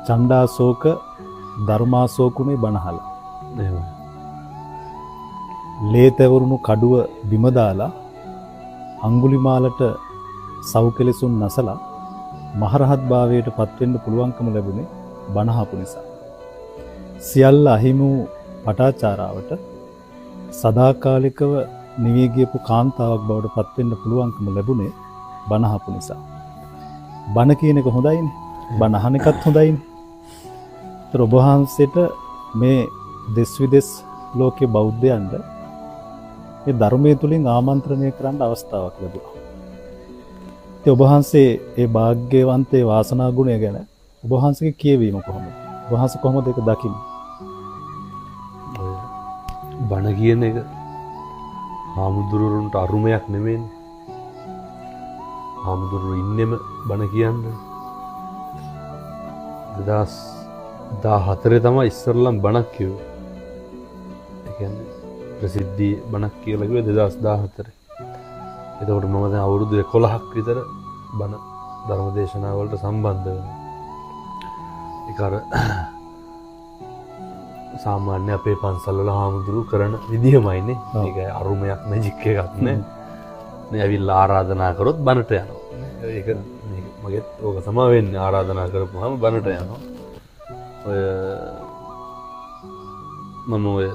චණ්ඩාශෝක ධර්මාශෝකුනේ බණහලා. ලේතැවරුණු කඩුව බිම දාලා අඟුලිමාලට සව්කෙලසුන් නැසලා මහරහත් භාවයට පත්වෙන්න පුළුවන්කම ලැබුණේ බණහපු නිසා. සියල්ල අහිමි වූ පටාචාරාවට සදාකාලිකව නිවී ගියපු කාන්තාවක් බවට පත්වෙන්න පුළුවන්කම ලැබුණේ බණහපු නිසා. බණ කියන එක හොඳයිනේ. බණ අහන එකත් හොඳයිනේ. ඒතර ඔබ වහන්සේට මේ දෙස් විදෙස් ලෝකේ බෞද්ධයන්ට මේ ධර්මයේ තුලින් ආමන්ත්‍රණය කරන්න අවස්ථාවක් ලැබුණා. ඉතින් ඔබ වහන්සේ ඒ වාග්යවන්තේ වාසනා ගුණය ගැන ඔබ වහන්සේගේ කියවීම කොහොමද? ඔබ වහන්සේ කොහොමද ඒක දකින්නේ? බණ කියන එක හාමුදුරුවන්ට අරුමයක් නෙමෙයිනේ. හාමුදුරුවෝ ඉන්නෙම බණ කියන්නේ. 2014 තමයි ඉස්සරලම් බණක් කිව්වේ. ඒ කියන්නේ ප්‍රසිද්ධි බණක් කියලා කිව්වේ 2014. එතකොට මම දැන් අවුරුදු 11ක් විතර බණ ධර්ම දේශනා වලට සම්බන්ධ වෙනවා. ඒක අර සාමාන්‍ය අපේ පන්සල් වල හාමුදුරු කරන විදිහමයිනේ. මේක අරුමයක් මැජික් එකක් නේ. මේ ඇවිල්ලා ආරාධනා කරොත් බණට යනවා. ඒක මගෙත් ඕක තමයි වෙන්නේ. ආරාධනා කරපුවාම බණට යනවා. ඔය මම ඔය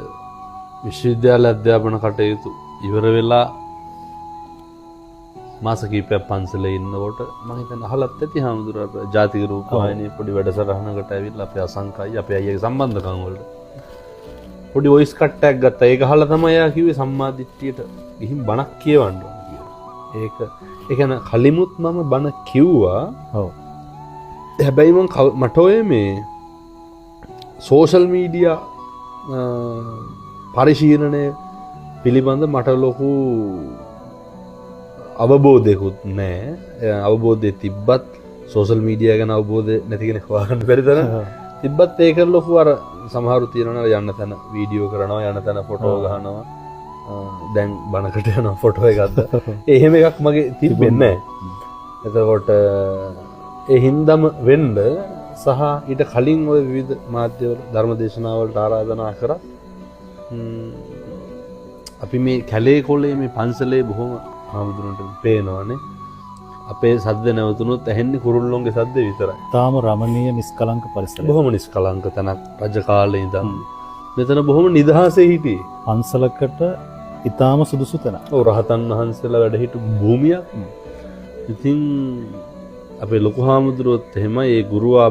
විශ්වවිද්‍යාල අධ්‍යාපන කටයුතු ඉවර වෙලා මාස කිහිපයක් පන්සලේ ඉන්නකොට මම හිතන්නේ අහලත් ඇති හාමුදුරුවෝ ජාතික රූපවාහිනියේ පොඩි වැඩසටහනකට ඇවිල්ලා අපේ අසංකයි අපේ අයියාගේ සම්බන්ධකම් වලට පොඩි වොයිස් කට් එකක් ගත්තා. ඒක අහලා තමයි එයා කිව්වේ සම්මාදිට්ඨියට ගිහින් බණක් කියවන්න ඕන කියලා. ඒ කියන්නේ කලිමුත් මම බණ කිව්වා. ඔව්. හැබැයි මට ඔය මේ සෝෂල් මීඩියා පරිශීලනය පිළිබඳ මට ලොකු අවබෝධයකුත් නැහැ. අවබෝධය තිබ්බත් සෝෂල් මීඩියා ගැන අවබෝධය නැති කෙනෙක් හොයාගන්න බැරි තරම් තිබ්බත් ඒක ලොකු අර සමහරු තියෙනවා යන්න තැන වීඩියෝ කරනවා යන්න තැන ෆොටෝ ගහනවා. දැන් බණකට යනවා ෆොටෝ එකක්ද. එහෙම එකක් මගේ තිබෙන්නේ නැහැ. එතකොට ඒ හින්දාම වෙන්න සහ ඊට කලින් ওই විවිධ මාධ්‍යවල ධර්ම දේශනාවලට ආරාධනා කරා. අපි මේ කැලේ කොලේ මේ පන්සලේ බොහොම හාමුදුරන්ට පේනවානේ. අපේ සද්ද නැවතුනොත් ඇහෙන්නේ කුරුල්ලොන්ගේ සද්ද විතරයි. තාම රමණීය නිස්කලංක පරිසරයක්. බොහොම නිස්කලංක තැනක් රජ කාලේ ඉඳන්. මෙතන බොහොම නිදහසේ හිටියේ. පන්සලකට ඊටාම සුදුසු තැන. ඔව් රහතන් වහන්සේලා වැඩ හිටු භූමියක්. ඉතින් අපේ ලොකු හාමුදුරුවොත් එහෙමයි ඒ ගුරුවා